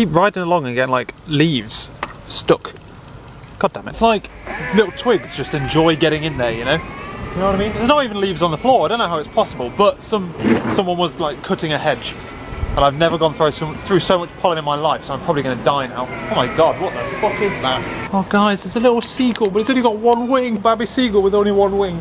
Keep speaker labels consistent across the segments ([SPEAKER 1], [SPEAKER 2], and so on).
[SPEAKER 1] keep riding along and getting like leaves stuck. God damn it. It's like little twigs just enjoy getting in there, you know? You know what I mean? There's not even leaves on the floor. I don't know how it's possible, but someone was like cutting a hedge. And I've never gone through so much pollen in my life, so I'm probably going to die now. Oh my god, what the fuck is that? Oh guys, it's a little seagull, but it's only got one wing. Baby seagull with only one wing.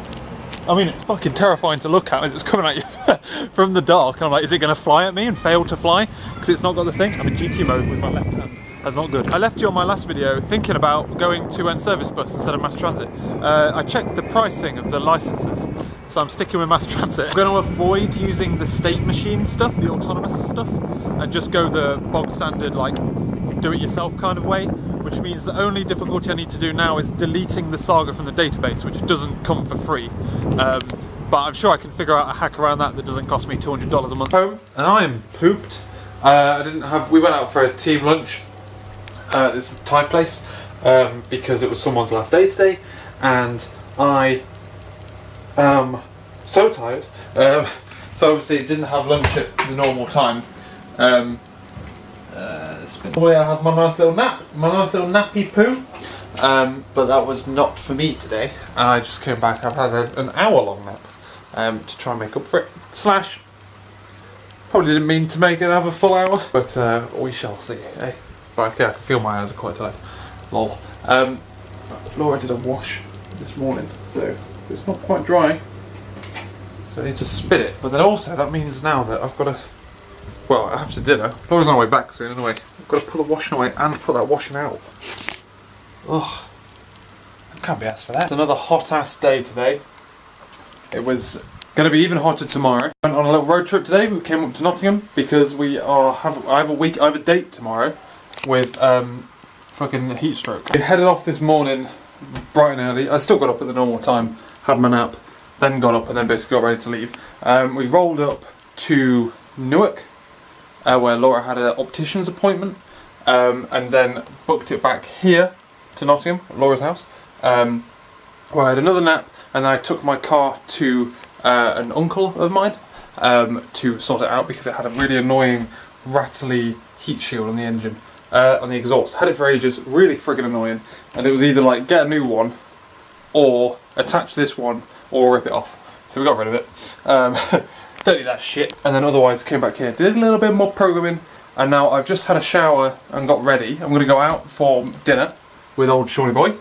[SPEAKER 1] I mean, it's fucking terrifying to look at as it's coming at you from the dark. And I'm like, is it going to fly at me and fail to fly? Because it's not got the thing. I'm in GT mode with my left hand. That's not good. I left you on my last video thinking about going to service bus instead of mass transit. I checked the pricing of the licenses, so I'm sticking with mass transit. I'm going to avoid using the state machine stuff, the autonomous stuff, and just go the bog standard, like, do-it-yourself kind of way, which means the only difficulty I need to do now is deleting the saga from the database, which doesn't come for free. But I'm sure I can figure out a hack around that doesn't cost me $200 a month. Home, and I am pooped. We went out for a team lunch. This Thai place because it was someone's last day today, and I am so tired. So obviously didn't have lunch at the normal time. I had my nice little nap, my nice little nappy poo. But that was not for me today, and I just came back. I've had an hour-long nap to try and make up for it. Slash, probably didn't mean to make it have a full hour, but we shall see. Eh? But okay, I can feel my eyes are quite tired. Lol. Laura did a wash this morning, so it's not quite dry. So I need to spit it. But then also that means now that I've got to. Well, I have to dinner. Laura's on her way back soon anyway. I've got to put the washing away and put that washing out. Ugh. I can't be asked for that. It's another hot ass day today. It was going to be even hotter tomorrow. Went on a little road trip today. We came up to Nottingham because I have a date tomorrow with fucking heat stroke. We headed off this morning bright and early. I still got up at the normal time, had my nap, then got up and then basically got ready to leave. We rolled up to Newark, where Laura had an optician's appointment, and then booked it back here to Nottingham, Laura's house, where I had another nap, and then I took my car to an uncle of mine to sort it out because it had a really annoying rattly heat shield on the engine. On the exhaust. Had it for ages, really friggin' annoying, and it was either like get a new one or attach this one or rip it off. So we got rid of it. Don't need that shit. And then otherwise came back here, did a little bit more programming, and now I've just had a shower and got ready. I'm gonna go out for dinner with old Shawnee boy,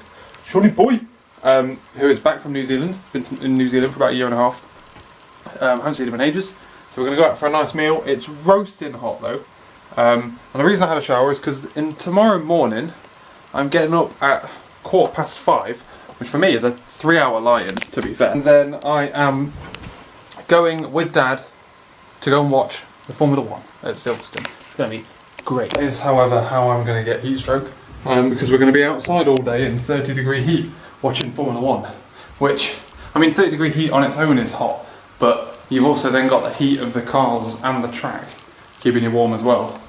[SPEAKER 1] who is back from New Zealand. Been in New Zealand for about a year and a half. Haven't seen him in ages. So we're gonna go out for a nice meal. It's roasting hot though. And the reason I had a shower is because tomorrow morning I'm getting up at 5:15, which for me is a 3-hour lie-in, to be fair. And then I am going with Dad to go and watch the Formula 1 at Silverstone. It's going to be great. That is, however, how I'm going to get heat stroke, because we're going to be outside all day in 30-degree heat watching Formula 1, which, I mean, 30-degree heat on its own is hot, but you've also then got the heat of the cars and the track keeping you warm as well.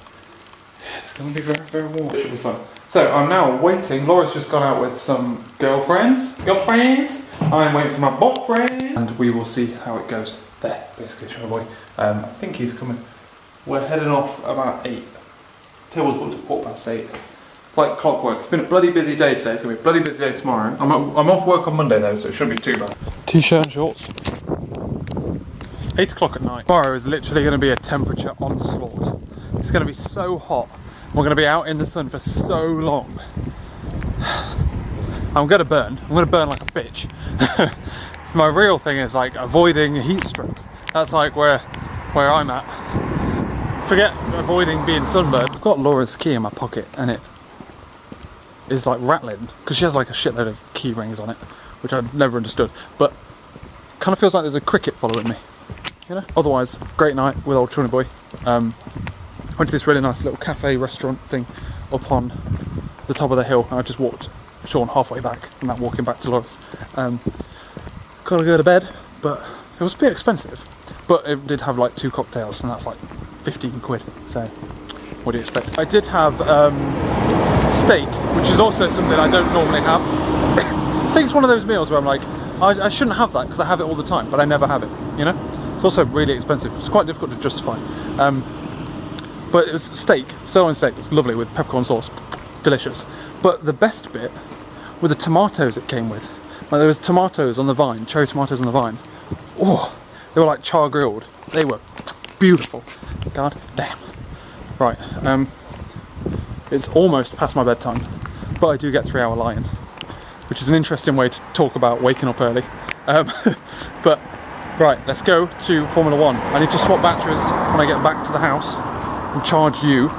[SPEAKER 1] It's going to be very, very warm. It should be fun. So I'm now waiting. Laura's just gone out with some girlfriends. I'm waiting for my boyfriend, and we will see how it goes there. Basically, show boy. I think he's coming. We're heading off about 8. Table's booked at 8:15. It's like clockwork. It's been a bloody busy day today. It's going to be a bloody busy day tomorrow. I'm off work on Monday though, so it shouldn't be too bad. T-shirt and shorts. 8 o'clock at night. Tomorrow is literally going to be a temperature onslaught. It's going to be so hot. We're going to be out in the sun for so long. I'm going to burn. I'm going to burn like a bitch. My real thing is like avoiding heat stroke. That's like where I'm at. Forget avoiding being sunburned. I've got Laura's key in my pocket and it is like rattling because she has like a shitload of key rings on it, which I've never understood. But kind of feels like there's a cricket following me. You know? Otherwise, great night with old Shawnee boy. Went to this really nice little cafe restaurant thing up on the top of the hill. I just walked Sean halfway back and that walking back to Laura's. Gotta go to bed, but it was a bit expensive. But it did have like 2 cocktails and that's like 15 quid. So what do you expect? I did have steak, which is also something I don't normally have. Steak's one of those meals where I'm like, I shouldn't have that because I have it all the time, but I never have it, you know? It's also really expensive. It's quite difficult to justify. But it was steak, sirloin steak. It was lovely with peppercorn sauce, delicious. But the best bit were the tomatoes it came with. Like there was tomatoes on the vine, cherry tomatoes on the vine. Oh, they were like char grilled. They were beautiful. God damn. Right, it's almost past my bedtime, but I do get 3 hour lie-in, which is an interesting way to talk about waking up early. But right, let's go to Formula 1. I need to swap batteries when I get back to the house and charge you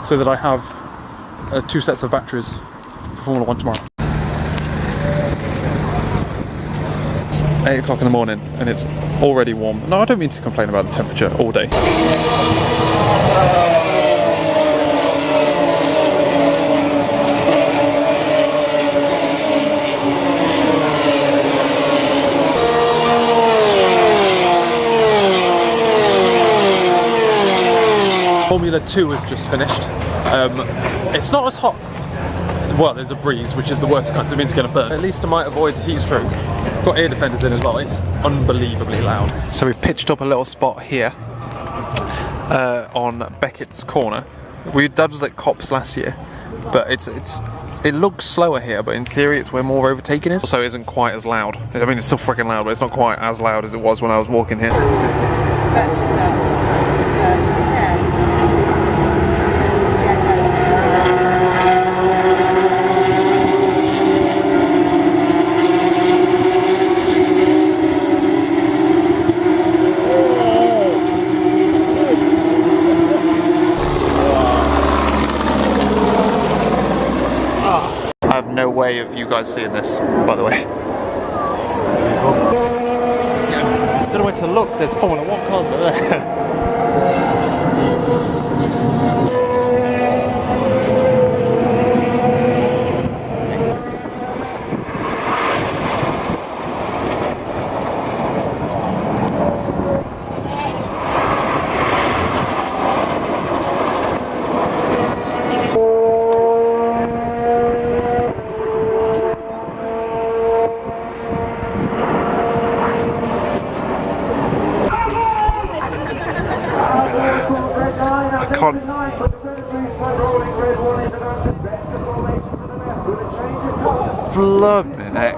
[SPEAKER 1] so that I have 2 sets of batteries for Formula 1 tomorrow. It's 8 o'clock in the morning and it's already warm. No, I don't mean to complain about the temperature all day. Formula 2 has just finished. It's not as hot. Well, there's a breeze, which is the worst kind, so it means it's going to burn. At least I might avoid heat stroke. I've got ear defenders in as well. It's unbelievably loud. So we've pitched up a little spot here on Beckett's corner. Dad was at Cops last year, but it looks slower here, but in theory it's where more overtaking is. Also, it isn't quite as loud. I mean, it's still freaking loud, but it's not quite as loud as it was when I was walking here. No way of you guys seeing this, by the way. I don't know where to look, there's Formula 1 cars over there. Blimey neck.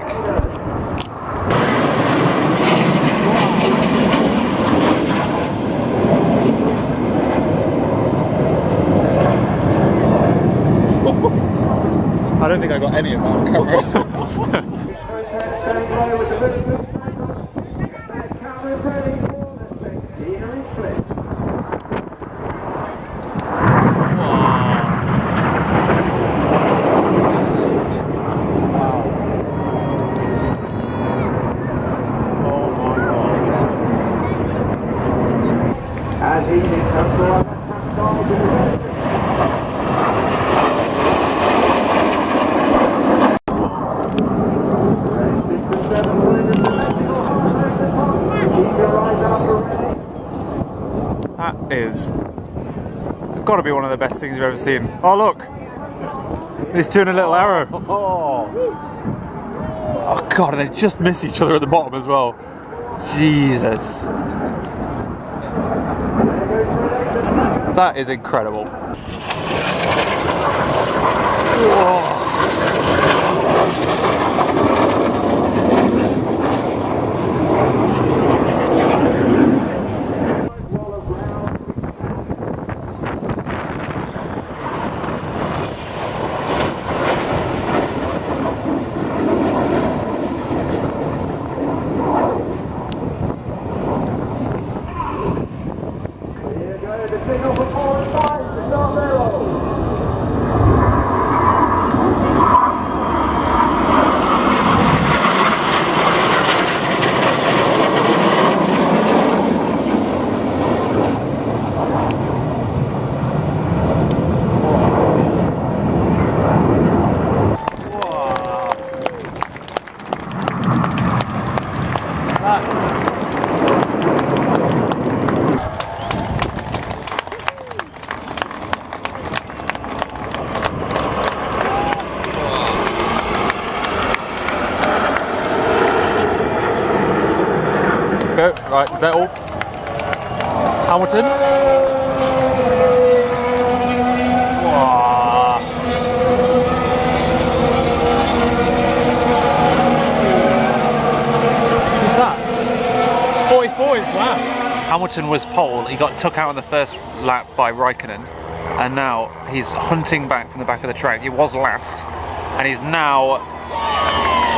[SPEAKER 1] I don't think I got any of that on camera. That is got to be one of the best things you've ever seen. Oh look, it's doing a little arrow. Oh god, they just miss each other at the bottom as well. Jesus, that is incredible. Whoa. Right, Vettel, Hamilton. Hamilton was pole, he got took out on the first lap by Raikkonen, and now he's hunting back from the back of the track. He was last, and he's now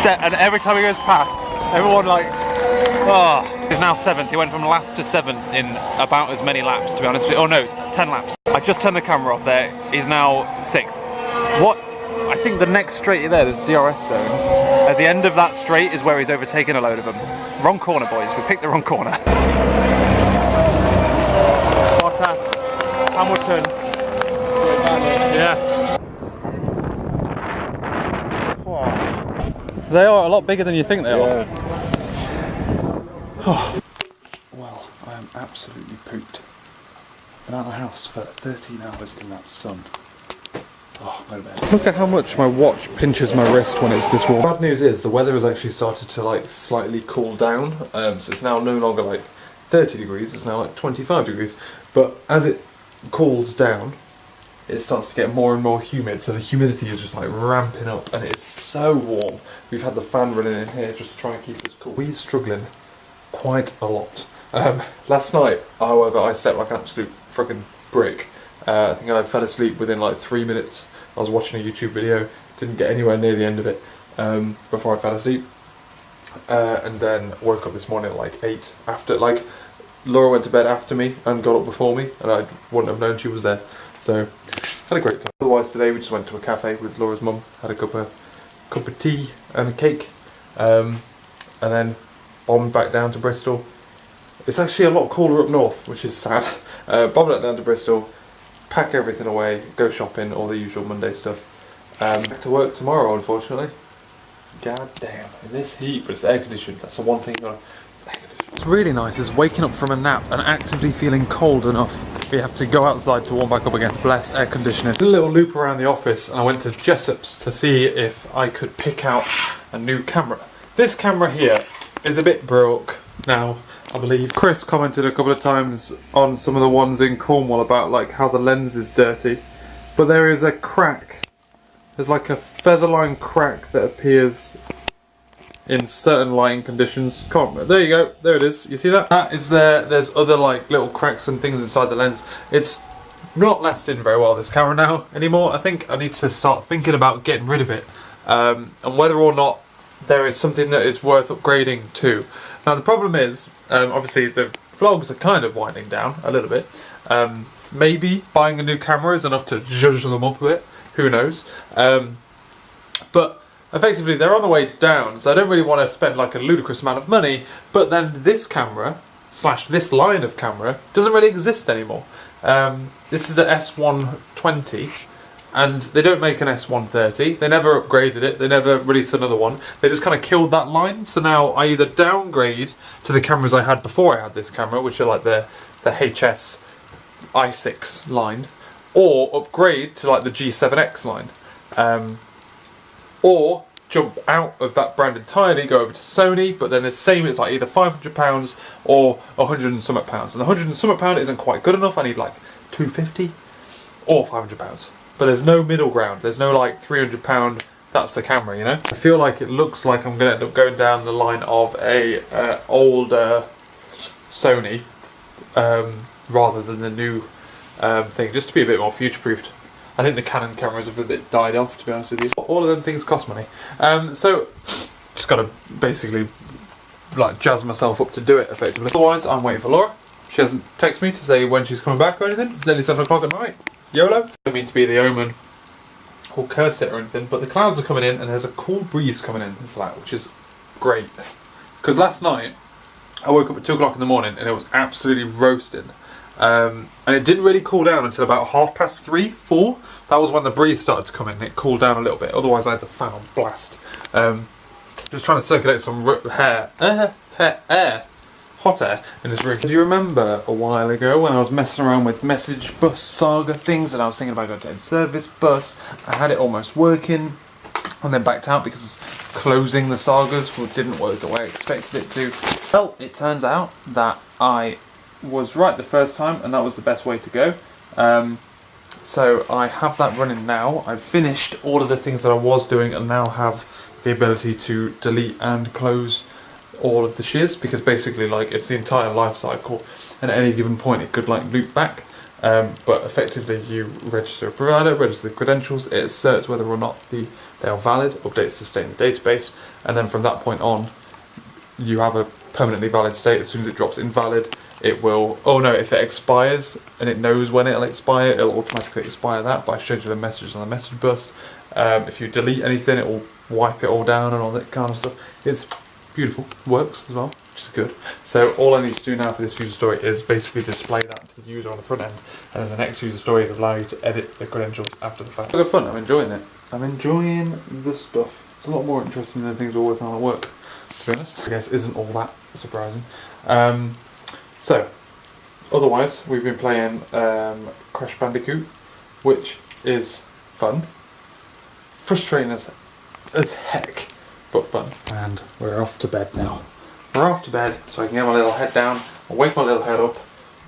[SPEAKER 1] set, and every time he goes past, everyone like, oh, he's now 7th. He went from last to 7th in about as many laps, to be honest with you. Oh no, 10 laps. I just turned the camera off there. He's now 6th. What? I think the next straight there's DRS zone. At the end of that straight is where he's overtaken a load of them. Wrong corner, boys. We picked the wrong corner. Bottas, Hamilton. Yeah. Wow. They are a lot bigger than you think they are. Oh. Well, I am absolutely pooped. Been out of the house for 13 hours in that sun. Oh, go to bed. Look at how much my watch pinches my wrist when it's this warm. Bad news is the weather has actually started to like slightly cool down, so it's now no longer like 30 degrees, it's now like 25 degrees. But as it cools down, it starts to get more and more humid, so the humidity is just like ramping up, and it's so warm. We've had the fan running in here just to try and keep us cool. We're struggling quite a lot. Last night, however, I slept like an absolute friggin' brick. I think I fell asleep within like 3 minutes. I was watching a YouTube video, didn't get anywhere near the end of it before I fell asleep. And then woke up this morning at like 8 after, like, Laura went to bed after me and got up before me, and I wouldn't have known she was there. So, had a great time. Otherwise today we just went to a cafe with Laura's mum, had a cup of tea and a cake, and then bombed back down to Bristol. It's actually a lot cooler up north, which is sad. Bombed back down to Bristol, pack everything away, go shopping, all the usual Monday stuff. Back to work tomorrow, unfortunately. God damn, in this heat, but it's air conditioned. That's the one thing. It's air conditioned. What's really nice is waking up from a nap and actively feeling cold enough we have to go outside to warm back up again. Bless air conditioning. Did a little loop around the office, and I went to Jessop's to see if I could pick out a new camera. This camera here is a bit broke now, I believe. Chris commented a couple of times on some of the ones in Cornwall about like how the lens is dirty, but there is a crack. There's like a featherline crack that appears in certain lighting conditions. There you go, there it is. You see that? That is there. There's other like little cracks and things inside the lens. It's not lasting very well, this camera now anymore. I think I need to start thinking about getting rid of it, and whether or not there is something that is worth upgrading to. Now the problem is, obviously the vlogs are kind of winding down a little bit. Maybe buying a new camera is enough to zhuzh them up a bit, who knows. But effectively they're on the way down, so I don't really want to spend like a ludicrous amount of money, but then this camera, / this line of camera, doesn't really exist anymore. This is the S120. And they don't make an S130, they never upgraded it, they never released another one. They just kind of killed that line, so now I either downgrade to the cameras I had before I had this camera, which are like the HS i6 line, or upgrade to like the G7X line. Or jump out of that brand entirely, go over to Sony, but then the same, it's like either £500 or £100 and something pounds. And the £100 and something pound isn't quite good enough, I need like £250 or £500. But there's no middle ground, there's no like £300, that's the camera, you know? I feel like it looks like I'm going to end up going down the line of a older Sony rather than the new thing, just to be a bit more future-proofed. I think the Canon cameras have a bit died off, to be honest with you. All of them things cost money. So, just got to basically like jazz myself up to do it effectively. Otherwise, I'm waiting for Laura. She hasn't texted me to say when she's coming back or anything. It's nearly 7 o'clock at night. YOLO. I don't mean to be the omen or curse it or anything, but the clouds are coming in and there's a cool breeze coming in the flat, which is great. Because last night, I woke up at 2 o'clock in the morning and it was absolutely roasting. And it didn't really cool down until about 3:30, 4. That was when the breeze started to come in and it cooled down a little bit. Otherwise I had the fan on blast. Just trying to circulate some hot air in this room. Do you remember a while ago when I was messing around with message bus saga things and I was thinking about going to in-service bus? I had it almost working and then backed out because closing the sagas didn't work the way I expected it to. Well, it turns out that I was right the first time and that was the best way to go. So I have that running now. I've finished all of the things that I was doing and now have the ability to delete and close all of the shiz, because basically like it's the entire life cycle, and at any given point it could like loop back. But effectively you register a provider, register the credentials, it asserts whether or not they are valid, updates the state in the database, and then from that point on you have a permanently valid state. As soon as it drops invalid, it will, oh no, if it expires and it knows when it'll expire, it'll automatically expire that by scheduling messages on the message bus. If you delete anything, it will wipe it all down and all that kind of stuff. It's beautiful, works as well, which is good. So all I need to do now for this user story is basically display that to the user on the front end, and then the next user story is allow you to edit the credentials after the fact. It's good fun, I'm enjoying it. I'm enjoying the stuff. It's a lot more interesting than things we're working on at work, to be honest. I guess isn't all that surprising. So, otherwise, we've been playing Crash Bandicoot, which is fun. Frustrating as heck, but fun. And we're off to bed now. We're off to bed so I can get my little head down and wake my little head up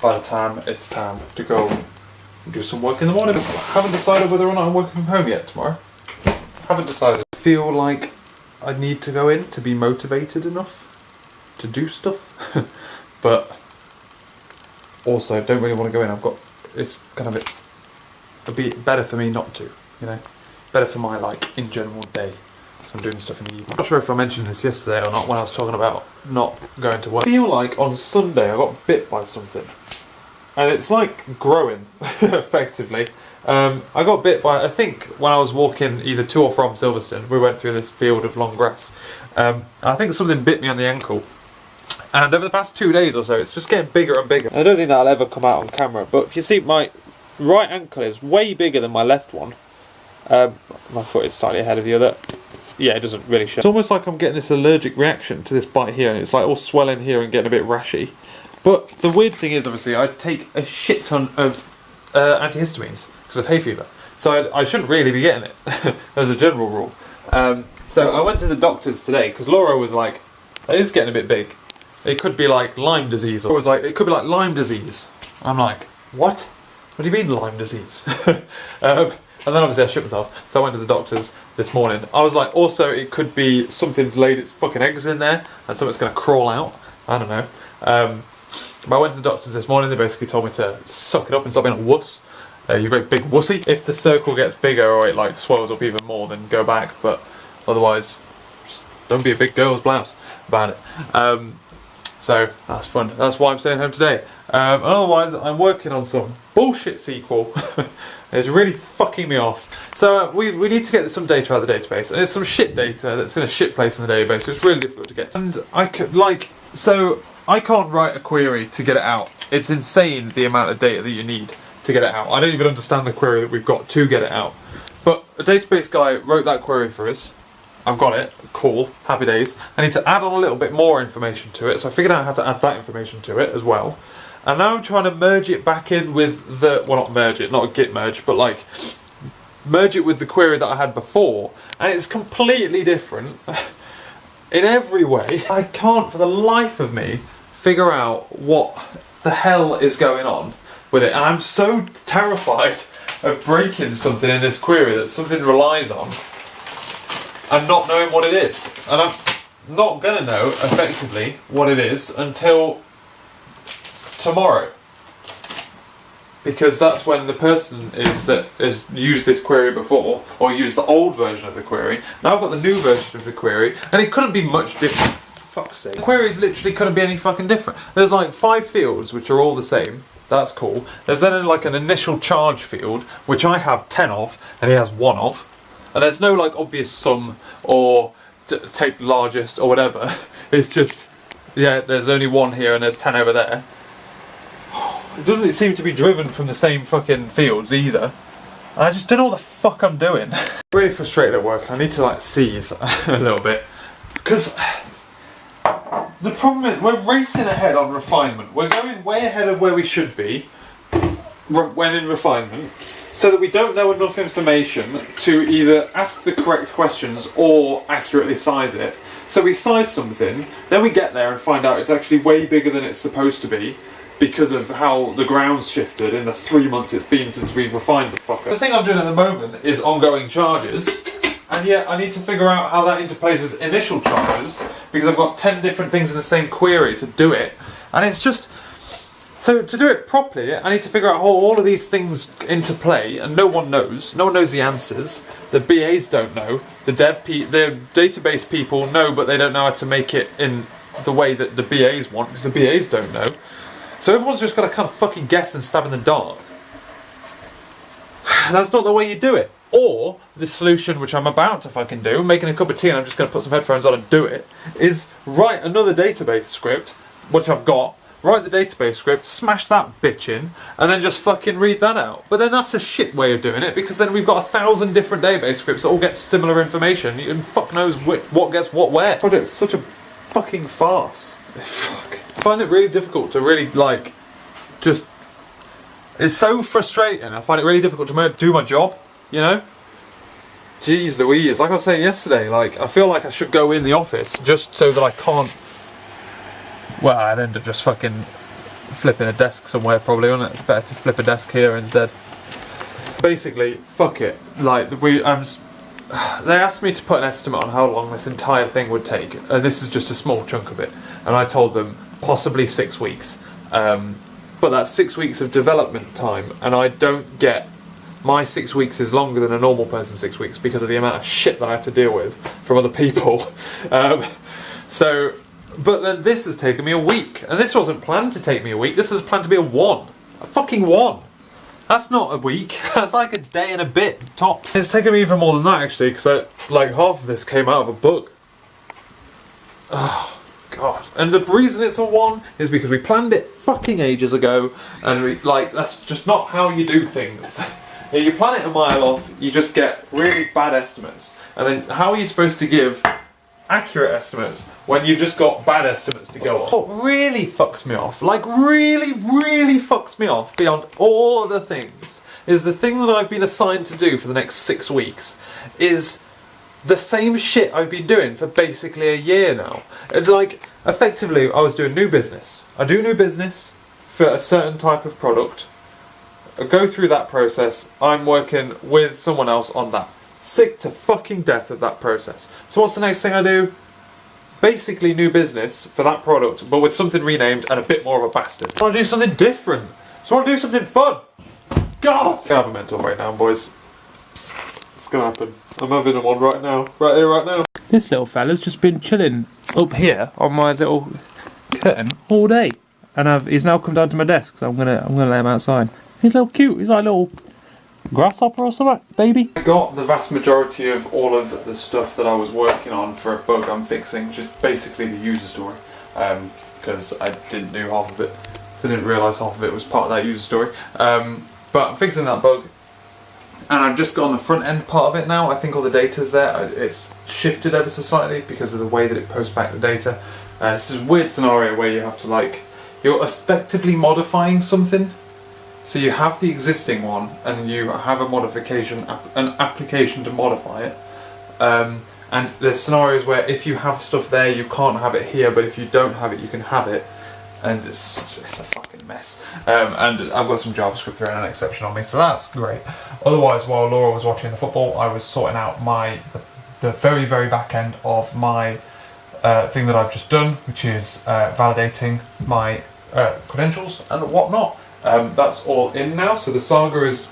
[SPEAKER 1] by the time it's time to go and do some work in the morning. I haven't decided whether or not I'm working from home yet tomorrow. Haven't decided. I feel like I need to go in to be motivated enough to do stuff, but also don't really want to go in. It's kind of it'd be better for me not to, you know, better for my like in general day. I'm doing stuff in the evening. I'm not sure if I mentioned this yesterday or not when I was talking about not going to work. I feel like on Sunday I got bit by something, and it's like growing effectively. I got bit by, I think when I was walking either to or from Silverstone, we went through this field of long grass. I think something bit me on the ankle, and over the past 2 days or so it's just getting bigger and bigger. I don't think that'll ever come out on camera, but if you see, my right ankle is way bigger than my left one. My foot is slightly ahead of the other. Yeah, it doesn't really show. It's almost like I'm getting this allergic reaction to this bite here, and it's like all swelling here and getting a bit rashy. But the weird thing is, obviously, I take a shit ton of antihistamines because of hay fever, so I shouldn't really be getting it as a general rule. So I went to the doctors today because Laura was like, "It is getting a bit big. It could be like Lyme disease." I was like, "It could be like Lyme disease." I'm like, "What? What do you mean Lyme disease?" And then obviously I shit myself, so I went to the doctors this morning. I was like, also it could be something laid its fucking eggs in there and something's going to crawl out. I don't know. But I went to the doctors this morning. They basically told me to suck it up and stop being a wuss. You're a very big wussy. If the circle gets bigger or it like swells up even more, then go back. But otherwise, just don't be a big girl's blouse about it. So that's fun. That's why I'm staying home today. And otherwise, I'm working on some bullshit sequel. It's really fucking me off. So we need to get some data out of the database, and it's some shit data that's in a shit place in the database, so it's really difficult to get. And I can't write a query to get it out. It's insane the amount of data that you need to get it out. I don't even understand the query that we've got to get it out. But a database guy wrote that query for us. I've got it. Cool. Happy days. I need to add on a little bit more information to it, so I figured out how to add that information to it as well. And now I'm trying to merge it back in with the, well, not merge it, not a git merge, but like merge it with the query that I had before, and it's completely different in every way. I can't for the life of me figure out what the hell is going on with it, and I'm so terrified of breaking something in this query that something relies on and not knowing what it is. And I'm not gonna know effectively what it is until tomorrow, because that's when the person is that has used this query before, or used the old version of the query. Now I've got the new version of the query, and it couldn't be much different. Fuck's sake. The queries literally couldn't be any fucking different. There's like 5 fields which are all the same. That's cool. There's then like an initial charge field, which I have 10 of, and he has 1 of. And there's no like obvious sum or take largest or whatever. It's just, yeah, there's only 1 here and there's 10 over there. It doesn't seem to be driven from the same fucking fields either. And I just don't know what the fuck I'm doing. I'm really frustrated at work. I need to like seethe a little bit. Because the problem is we're racing ahead on refinement. We're going way ahead of where we should be when in refinement, so that we don't know enough information to either ask the correct questions or accurately size it. So we size something, then we get there and find out it's actually way bigger than it's supposed to be, because of how the ground's shifted in the 3 months it's been since we've refined the fucker. The thing I'm doing at the moment is ongoing charges, And yet I need to figure out how that interplays with initial charges, because I've got 10 different things in the same query to do it. And it's just... So to do it properly, I need to figure out how all of these things interplay, and no one knows. No one knows the answers. The BAs don't know. The database people know, but they don't know how to make it in the way that the BAs want, because the BAs don't know. So everyone's just got to kind of fucking guess and stab in the dark. That's not the way you do it. Or, the solution which I'm about to fucking do, making a cup of tea and I'm just going to put some headphones on and do it, is write another database script, which I've got, write the database script, smash that bitch in, and then just fucking read that out. But then that's a shit way of doing it, because then we've got 1,000 different database scripts that all get similar information, and fuck knows what gets what where. Project's such a fucking farce. Fuck. I find it really difficult to really, like, just... It's so frustrating. I find it really difficult to do my job, you know? Jeez Louise, like I was saying yesterday, like, I feel like I should go in the office just so that I can't... Well, I'd end up just fucking flipping a desk somewhere probably, wouldn't it? It's better to flip a desk here instead. Basically, fuck it. Like, they asked me to put an estimate on how long this entire thing would take, and this is just a small chunk of it. And I told them possibly 6 weeks. But that's 6 weeks of development time, and I don't get... My 6 weeks is longer than a normal person's 6 weeks because of the amount of shit that I have to deal with from other people. But then this has taken me a week, and this wasn't planned to take me a week. This was planned to be a fucking one. That's not a week. That's like a day and a bit tops. It's taken me even more than that actually, because like half of this came out of a bug. Oh God! And the reason it's a 1 is because we planned it fucking ages ago, and that's just not how you do things. You plan it a mile off, you just get really bad estimates, and then how are you supposed to give accurate estimates when you've just got bad estimates to go on? What really fucks me off, like really fucks me off beyond all other things, is the thing that I've been assigned to do for the next 6 weeks is the same shit I've been doing for basically a year now. It's like, effectively, I was doing new business. I do new business for a certain type of product. I go through that process. I'm working with someone else on that. Sick to fucking death of that process. So what's the next thing I do? Basically new business for that product, but with something renamed and a bit more of a bastard. I want to do something different. So I want to do something fun. God! I'm gonna have a mental breakdown, boys. It's gonna happen. I'm having one right now. Right here, right now. This little fella's just been chilling up here on my little curtain all day. And he's now come down to my desk, so I'm gonna lay him outside. He's a little cute, he's like a little grasshopper or something, baby. I got the vast majority of all of the stuff that I was working on for a bug I'm fixing, just basically the user story, because I didn't do half of it, so I didn't realise half of it was part of that user story. But I'm fixing that bug, and I've just got on the front end part of it now. I think all the data's there. It's shifted ever so slightly because of the way that it posts back the data. This is a weird scenario where you have to you're effectively modifying something. So you have the existing one, and you have a modification, an application to modify it. And there's scenarios where if you have stuff there, you can't have it here, but if you don't have it, you can have it. And it's a fucking mess. And I've got some JavaScript throwing an exception on me, so that's great. Otherwise, while Laura was watching the football, I was sorting out the very back end of my thing that I've just done, which is validating my credentials and whatnot. That's all in now, so the Saga is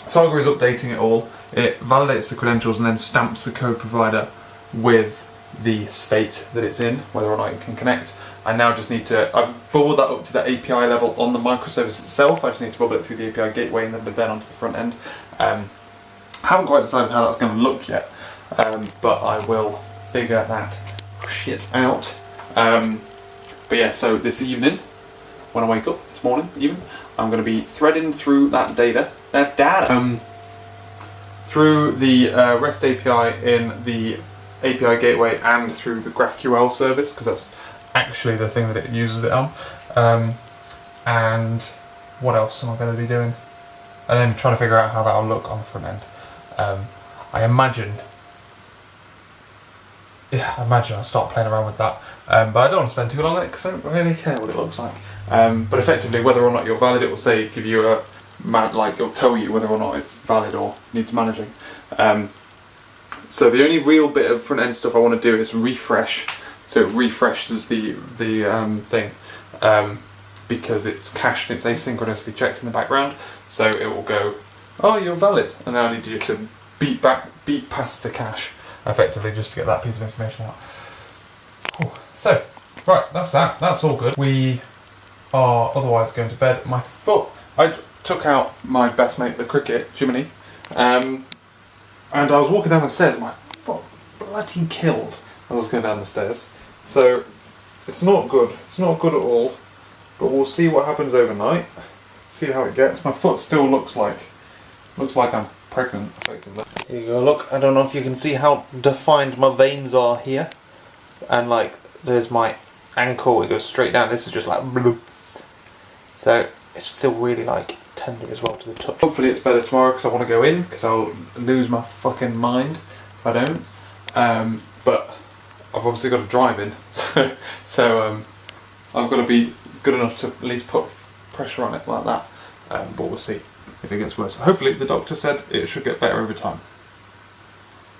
[SPEAKER 1] updating it all. It validates the credentials and then stamps the code provider with the state that it's in, whether or not it can connect. I now just need to, I've bubbled that up to the API level on the microservice itself. I just need to bubble it through the API gateway and then onto the front end. Haven't quite decided how that's going to look yet, but I will figure that shit out. But yeah, so this evening, when I wake up this morning, even, I'm going to be threading through that data, through the REST API in the API gateway and through the GraphQL service, because that's actually the thing that it uses it on. And what else am I going to be doing? And then trying to figure out how that'll look on the front end. I imagine I'll start playing around with that. But I don't want to spend too long on it because I don't really care what it looks like. But effectively, whether or not you're valid, it will say, give you a it'll tell you whether or not it's valid or needs managing. So the only real bit of front end stuff I want to do is refresh. So it refreshes the thing because it's cached, it's asynchronously checked in the background. So it will go, oh, you're valid, and now I need you to beat past the cache effectively just to get that piece of information out. Whew. So, right, that's all good. We are otherwise going to bed. My foot, I took out my best mate, the cricket, Jiminy, and I was walking down the stairs, my foot bloody killed as I was going down the stairs. So, it's not good. It's not good at all, but we'll see what happens overnight, see how it gets. My foot still looks like I'm pregnant, effectively. Here you go, look, I don't know if you can see how defined my veins are here, and like, there's my ankle, it goes straight down, this is just like bloop. So it's still really like tender as well to the touch. Hopefully it's better tomorrow because I want to go in, because I'll lose my fucking mind if I don't. But I've obviously got to drive in, so I've got to be good enough to at least put pressure on it like that. But we'll see if it gets worse. Hopefully the doctor said it should get better over time.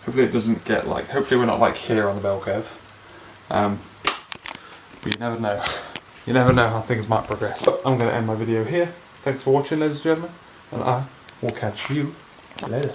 [SPEAKER 1] Hopefully it doesn't get like, hopefully we're not like here on the bell curve. But you never know. You never know how things might progress. But I'm going to end my video here. Thanks for watching, ladies and gentlemen, and I will catch you later.